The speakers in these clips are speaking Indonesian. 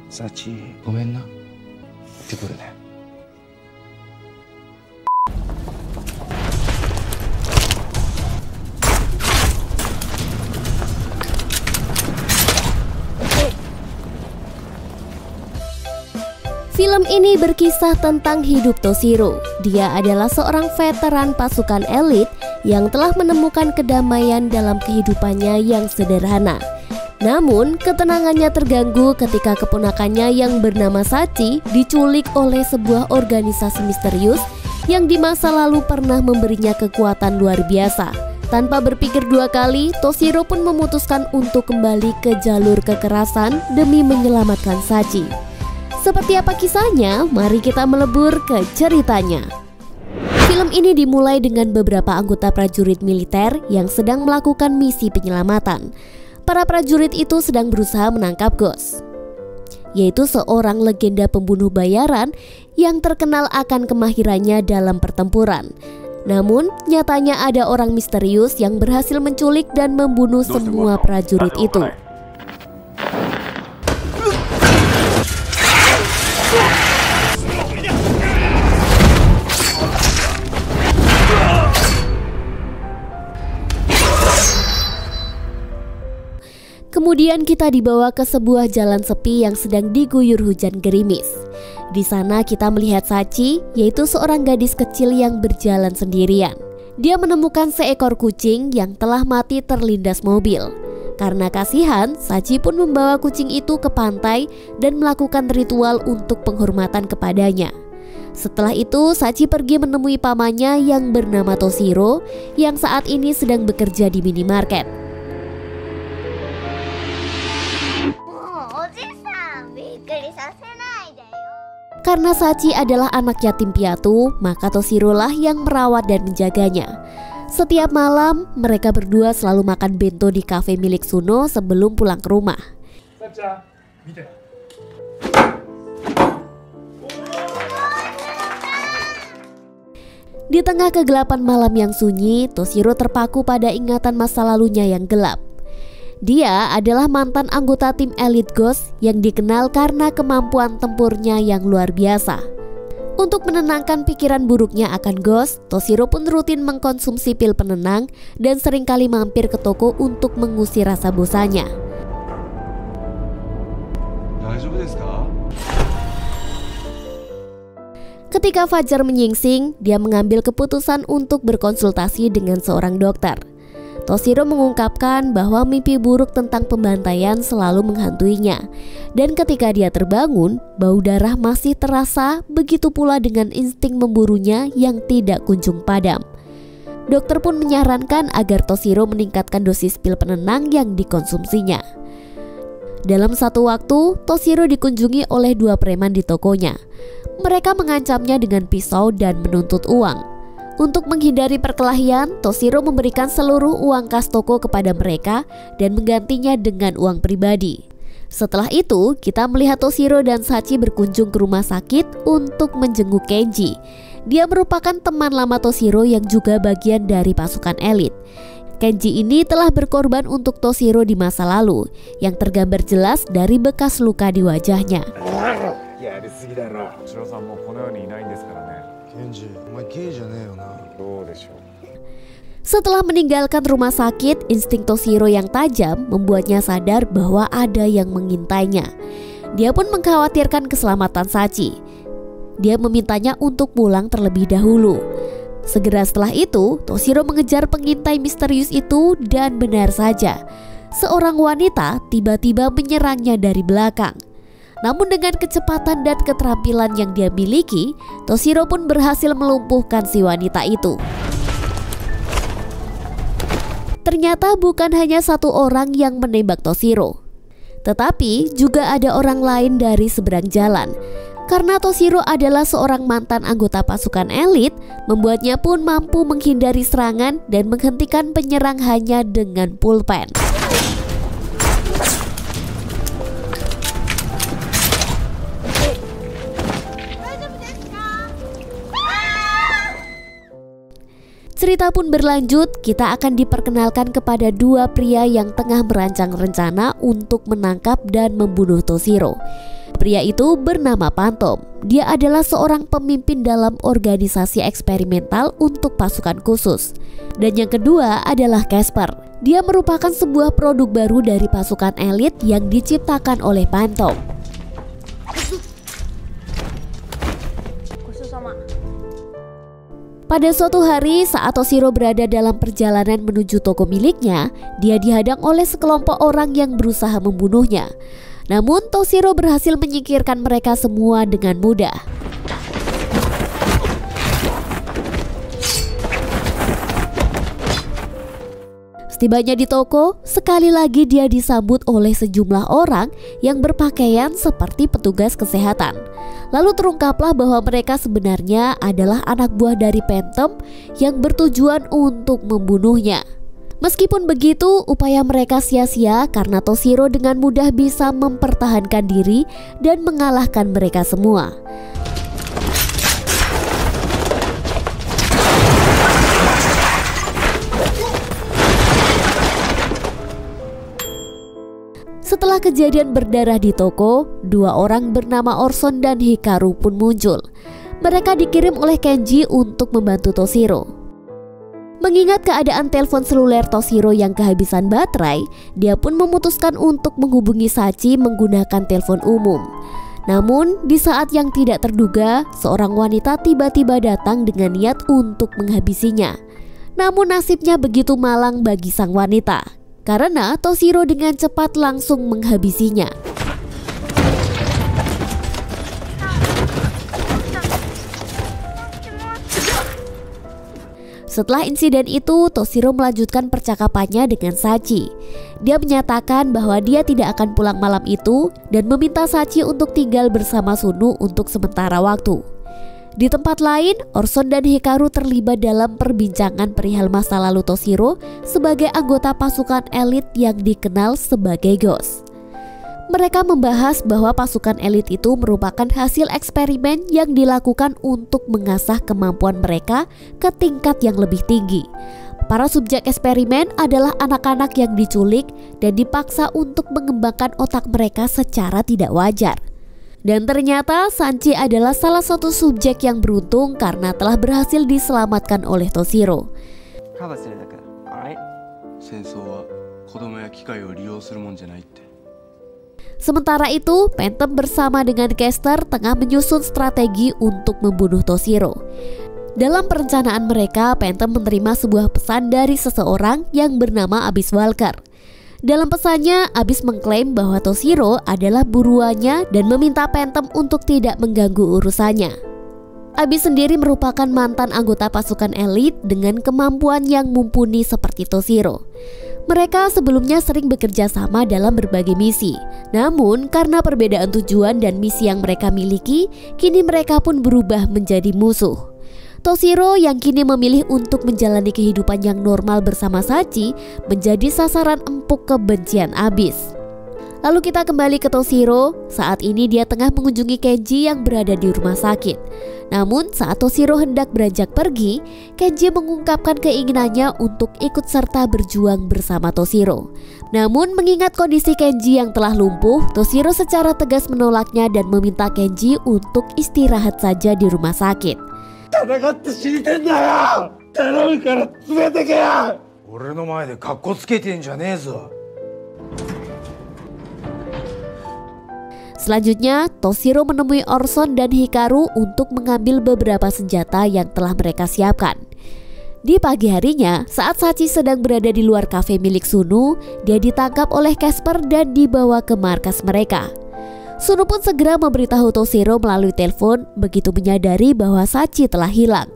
サチ、ごめんな。行ってくるね。Film ini berkisah tentang hidup Toshiro. Dia adalah seorang veteran pasukan elit yang telah menemukan kedamaian dalam kehidupannya yang sederhana. Namun, ketenangannya terganggu ketika keponakannya yang bernama Sachi diculik oleh sebuah organisasi misterius yang di masa lalu pernah memberinya kekuatan luar biasa. Tanpa berpikir dua kali, Toshiro pun memutuskan untuk kembali ke jalur kekerasan demi menyelamatkan Sachi. Seperti apa kisahnya? Mari kita melebur ke ceritanya. Film ini dimulai dengan beberapa anggota prajurit militer yang sedang melakukan misi penyelamatan. Para prajurit itu sedang berusaha menangkap Ghost, yaitu seorang legenda pembunuh bayaran yang terkenal akan kemahirannya dalam pertempuran. Namun, nyatanya ada orang misterius yang berhasil menculik dan membunuh semua prajurit itu. Kemudian kita dibawa ke sebuah jalan sepi yang sedang diguyur hujan gerimis. Di sana kita melihat Sachi, yaitu seorang gadis kecil yang berjalan sendirian. Dia menemukan seekor kucing yang telah mati terlindas mobil. Karena kasihan, Sachi pun membawa kucing itu ke pantai dan melakukan ritual untuk penghormatan kepadanya. Setelah itu, Sachi pergi menemui pamannya yang bernama Toshiro yang saat ini sedang bekerja di minimarket. Karena Sachi adalah anak yatim piatu, maka Toshiro lah yang merawat dan menjaganya. Setiap malam, mereka berdua selalu makan bento di kafe milik Suno sebelum pulang ke rumah. Di tengah kegelapan malam yang sunyi, Toshiro terpaku pada ingatan masa lalunya yang gelap. Dia adalah mantan anggota tim elit Ghost yang dikenal karena kemampuan tempurnya yang luar biasa. Untuk menenangkan pikiran buruknya akan Ghost, Toshiro pun rutin mengkonsumsi pil penenang dan seringkali mampir ke toko untuk mengusir rasa bosannya. Ketika fajar menyingsing, dia mengambil keputusan untuk berkonsultasi dengan seorang dokter. Toshiro mengungkapkan bahwa mimpi buruk tentang pembantaian selalu menghantuinya. Dan ketika dia terbangun, bau darah masih terasa, begitu pula dengan insting memburunya yang tidak kunjung padam. Dokter pun menyarankan agar Toshiro meningkatkan dosis pil penenang yang dikonsumsinya. Dalam satu waktu, Toshiro dikunjungi oleh dua preman di tokonya. Mereka mengancamnya dengan pisau dan menuntut uang. Untuk menghindari perkelahian, Toshiro memberikan seluruh uang kas toko kepada mereka dan menggantinya dengan uang pribadi. Setelah itu, kita melihat Toshiro dan Sachi berkunjung ke rumah sakit untuk menjenguk Kenji. Dia merupakan teman lama Toshiro yang juga bagian dari pasukan elit. Kenji ini telah berkorban untuk Toshiro di masa lalu, yang tergambar jelas dari bekas luka di wajahnya. Setelah meninggalkan rumah sakit, insting Toshiro yang tajam membuatnya sadar bahwa ada yang mengintainya. Dia pun mengkhawatirkan keselamatan Sachi. Dia memintanya untuk pulang terlebih dahulu. Segera setelah itu, Toshiro mengejar pengintai misterius itu dan benar saja, seorang wanita tiba-tiba menyerangnya dari belakang. Namun dengan kecepatan dan keterampilan yang dia miliki, Toshiro pun berhasil melumpuhkan si wanita itu. Ternyata bukan hanya satu orang yang menembak Toshiro, tetapi juga ada orang lain dari seberang jalan. Karena Toshiro adalah seorang mantan anggota pasukan elit, membuatnya pun mampu menghindari serangan dan menghentikan penyerang hanya dengan pulpen. Cerita pun berlanjut, kita akan diperkenalkan kepada dua pria yang tengah merancang rencana untuk menangkap dan membunuh Toshiro. pria itu bernama Phantom. Dia adalah seorang pemimpin dalam organisasi eksperimental untuk pasukan khusus. Dan yang kedua adalah Casper. Dia merupakan sebuah produk baru dari pasukan elit yang diciptakan oleh Phantom. Pada suatu hari saat Toshiro berada dalam perjalanan menuju toko miliknya, dia dihadang oleh sekelompok orang yang berusaha membunuhnya. Namun Toshiro berhasil menyingkirkan mereka semua dengan mudah. Setibanya di toko, sekali lagi dia disambut oleh sejumlah orang yang berpakaian seperti petugas kesehatan. Lalu terungkaplah bahwa mereka sebenarnya adalah anak buah dari Phantom yang bertujuan untuk membunuhnya. Meskipun begitu, upaya mereka sia-sia karena Toshiro dengan mudah bisa mempertahankan diri dan mengalahkan mereka semua. Setelah kejadian berdarah di toko, dua orang bernama Orson dan Hikaru pun muncul. Mereka dikirim oleh Kenji untuk membantu Toshiro. Mengingat keadaan telepon seluler Toshiro yang kehabisan baterai, dia pun memutuskan untuk menghubungi Sachi menggunakan telepon umum. Namun, di saat yang tidak terduga, seorang wanita tiba-tiba datang dengan niat untuk menghabisinya. Namun nasibnya begitu malang bagi sang wanita, karena Toshiro dengan cepat langsung menghabisinya. Setelah insiden itu, Toshiro melanjutkan percakapannya dengan Sachi. Dia menyatakan bahwa dia tidak akan pulang malam itu dan meminta Sachi untuk tinggal bersama Sunu untuk sementara waktu. Di tempat lain, Orson dan Hikaru terlibat dalam perbincangan perihal masa lalu Toshiro sebagai anggota pasukan elit yang dikenal sebagai Ghost. Mereka membahas bahwa pasukan elit itu merupakan hasil eksperimen yang dilakukan untuk mengasah kemampuan mereka ke tingkat yang lebih tinggi. Para subjek eksperimen adalah anak-anak yang diculik dan dipaksa untuk mengembangkan otak mereka secara tidak wajar. Dan ternyata Sanji adalah salah satu subjek yang beruntung karena telah berhasil diselamatkan oleh Toshiro. Sementara itu, Phantom bersama dengan Caster tengah menyusun strategi untuk membunuh Toshiro. Dalam perencanaan mereka, Phantom menerima sebuah pesan dari seseorang yang bernama Abyss Walker. Dalam pesannya, Abyss mengklaim bahwa Toshiro adalah buruannya dan meminta Phantom untuk tidak mengganggu urusannya. Abyss sendiri merupakan mantan anggota pasukan elit dengan kemampuan yang mumpuni seperti Toshiro. Mereka sebelumnya sering bekerja sama dalam berbagai misi. Namun karena perbedaan tujuan dan misi yang mereka miliki, kini mereka pun berubah menjadi musuh. Toshiro yang kini memilih untuk menjalani kehidupan yang normal bersama Sachi menjadi sasaran empuk kebencian Abyss. Lalu kita kembali ke Toshiro. Saat ini dia tengah mengunjungi Kenji yang berada di rumah sakit. Namun saat Toshiro hendak beranjak pergi, Kenji mengungkapkan keinginannya untuk ikut serta berjuang bersama Toshiro. Namun mengingat kondisi Kenji yang telah lumpuh, Toshiro secara tegas menolaknya dan meminta Kenji untuk istirahat saja di rumah sakit. Selanjutnya, Toshiro menemui Orson dan Hikaru untuk mengambil beberapa senjata yang telah mereka siapkan. Di pagi harinya, saat Sachi sedang berada di luar kafe milik Sunu, dia ditangkap oleh Casper dan dibawa ke markas mereka. Sunu pun segera memberitahu Toshiro melalui telepon begitu menyadari bahwa Sachi telah hilang.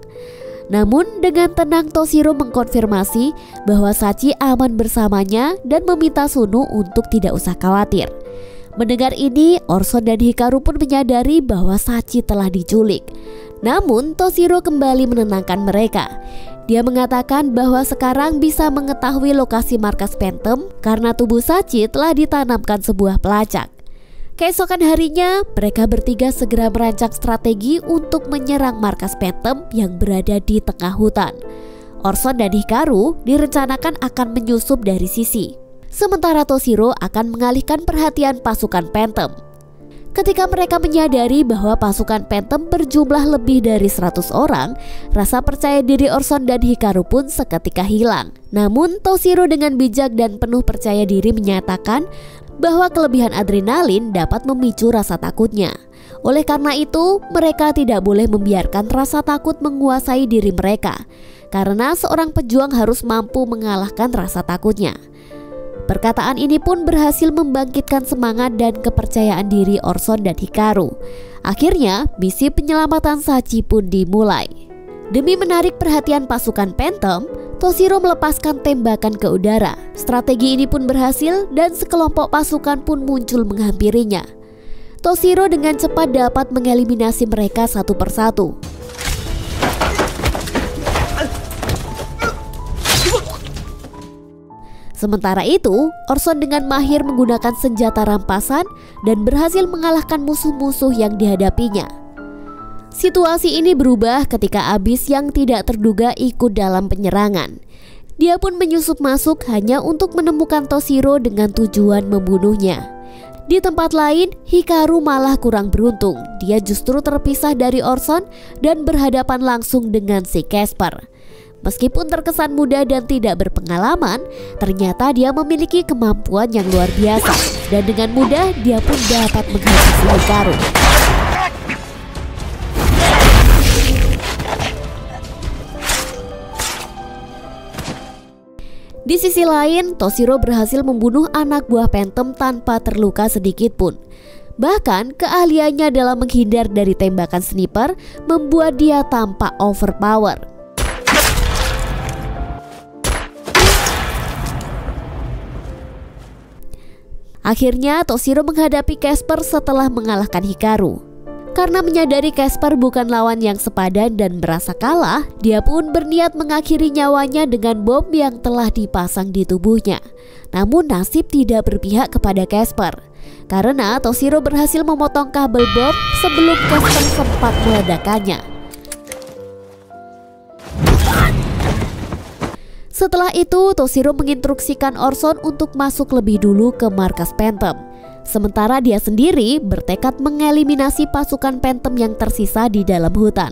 Namun dengan tenang Toshiro mengkonfirmasi bahwa Sachi aman bersamanya dan meminta Sunu untuk tidak usah khawatir. Mendengar ini, Orson dan Hikaru pun menyadari bahwa Sachi telah diculik. Namun Toshiro kembali menenangkan mereka. Dia mengatakan bahwa sekarang bisa mengetahui lokasi markas Phantom karena tubuh Sachi telah ditanamkan sebuah pelacak. Keesokan harinya, mereka bertiga segera merancang strategi untuk menyerang markas Phantom yang berada di tengah hutan. Orson dan Hikaru direncanakan akan menyusup dari sisi. Sementara Toshiro akan mengalihkan perhatian pasukan Phantom. Ketika mereka menyadari bahwa pasukan Phantom berjumlah lebih dari 100 orang, rasa percaya diri Orson dan Hikaru pun seketika hilang. Namun Toshiro dengan bijak dan penuh percaya diri menyatakan bahwa kelebihan adrenalin dapat memicu rasa takutnya. Oleh karena itu, mereka tidak boleh membiarkan rasa takut menguasai diri mereka, karena seorang pejuang harus mampu mengalahkan rasa takutnya. Perkataan ini pun berhasil membangkitkan semangat dan kepercayaan diri Orson dan Hikaru. Akhirnya, misi penyelamatan Sachi pun dimulai. Demi menarik perhatian pasukan Phantom, Toshiro melepaskan tembakan ke udara. Strategi ini pun berhasil dan sekelompok pasukan pun muncul menghampirinya. Toshiro dengan cepat dapat mengeliminasi mereka satu persatu. Sementara itu, Orson dengan mahir menggunakan senjata rampasan dan berhasil mengalahkan musuh-musuh yang dihadapinya. Situasi ini berubah ketika Abyss yang tidak terduga ikut dalam penyerangan. Dia pun menyusup masuk hanya untuk menemukan Toshiro dengan tujuan membunuhnya. Di tempat lain, Hikaru malah kurang beruntung. Dia justru terpisah dari Orson dan berhadapan langsung dengan si Casper. Meskipun terkesan muda dan tidak berpengalaman, ternyata dia memiliki kemampuan yang luar biasa. Dan dengan mudah dia pun dapat menghabisi Hikaru. Di sisi lain, Toshiro berhasil membunuh anak buah Phantom tanpa terluka sedikit pun. Bahkan keahliannya dalam menghindar dari tembakan sniper membuat dia tampak overpower. Akhirnya Toshiro menghadapi Casper setelah mengalahkan Hikaru. Karena menyadari Casper bukan lawan yang sepadan dan merasa kalah, dia pun berniat mengakhiri nyawanya dengan bom yang telah dipasang di tubuhnya. Namun nasib tidak berpihak kepada Casper, karena Toshiro berhasil memotong kabel bom sebelum Casper sempat meledakkannya. Setelah itu, Toshiro menginstruksikan Orson untuk masuk lebih dulu ke markas Phantom. Sementara dia sendiri bertekad mengeliminasi pasukan Phantom yang tersisa di dalam hutan.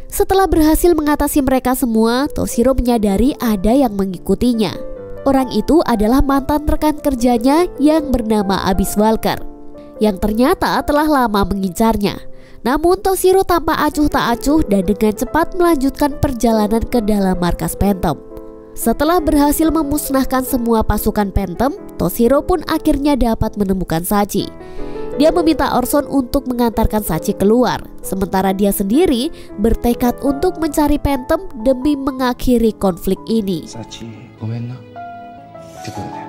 Setelah berhasil mengatasi mereka semua, Toshiro menyadari ada yang mengikutinya. Orang itu adalah mantan rekan kerjanya yang bernama Abyss Walker, yang ternyata telah lama mengincarnya. Namun Toshiro tanpa acuh tak acuh dan dengan cepat melanjutkan perjalanan ke dalam markas Phantom. Setelah berhasil memusnahkan semua pasukan Phantom, Toshiro pun akhirnya dapat menemukan Sachi. Dia meminta Orson untuk mengantarkan Sachi keluar, sementara dia sendiri bertekad untuk mencari Phantom demi mengakhiri konflik ini. Sachi, gomen na. Tidur deh.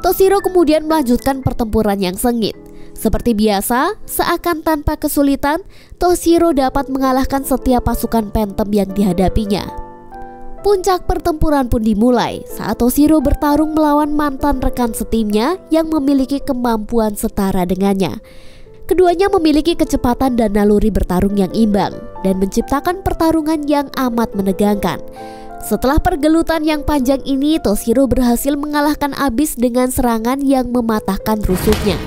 Toshiro kemudian melanjutkan pertempuran yang sengit. Seperti biasa, seakan tanpa kesulitan, Toshiro dapat mengalahkan setiap pasukan Phantom yang dihadapinya. Puncak pertempuran pun dimulai saat Toshiro bertarung melawan mantan rekan setimnya yang memiliki kemampuan setara dengannya. Keduanya memiliki kecepatan dan naluri bertarung yang imbang dan menciptakan pertarungan yang amat menegangkan. Setelah pergelutan yang panjang ini, Toshiro berhasil mengalahkan Abyss dengan serangan yang mematahkan rusuknya.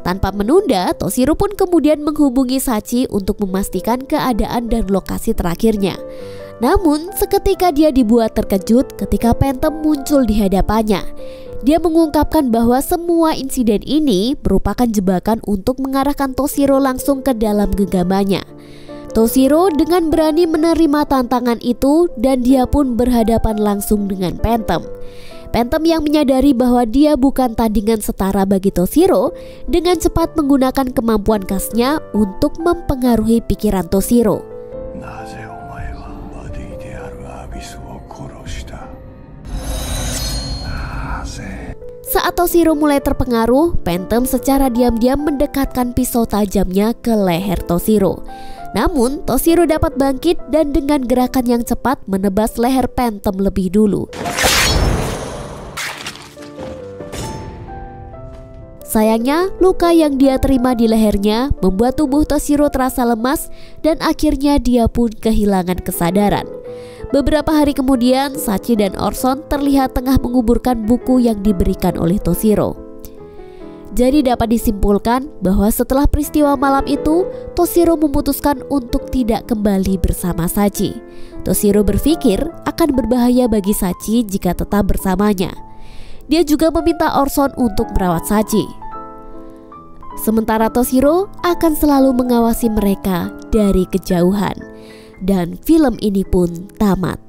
Tanpa menunda, Toshiro pun kemudian menghubungi Sachi untuk memastikan keadaan dan lokasi terakhirnya. Namun, seketika dia dibuat terkejut ketika Phantom muncul di hadapannya. Dia mengungkapkan bahwa semua insiden ini merupakan jebakan untuk mengarahkan Toshiro langsung ke dalam genggamannya. Toshiro dengan berani menerima tantangan itu dan dia pun berhadapan langsung dengan Phantom. Phantom yang menyadari bahwa dia bukan tandingan setara bagi Toshiro, dengan cepat menggunakan kemampuan khasnya untuk mempengaruhi pikiran Toshiro. Saat Toshiro mulai terpengaruh, Phantom secara diam-diam mendekatkan pisau tajamnya ke leher Toshiro. Namun, Toshiro dapat bangkit dan dengan gerakan yang cepat menebas leher Phantom lebih dulu. Sayangnya, luka yang dia terima di lehernya membuat tubuh Toshiro terasa lemas dan akhirnya dia pun kehilangan kesadaran. Beberapa hari kemudian, Sachi dan Orson terlihat tengah menguburkan buku yang diberikan oleh Toshiro. Jadi dapat disimpulkan bahwa setelah peristiwa malam itu, Toshiro memutuskan untuk tidak kembali bersama Sachi. Toshiro berpikir akan berbahaya bagi Sachi jika tetap bersamanya. Dia juga meminta Orson untuk merawat Sachi. Sementara Toshiro akan selalu mengawasi mereka dari kejauhan. Dan film ini pun tamat.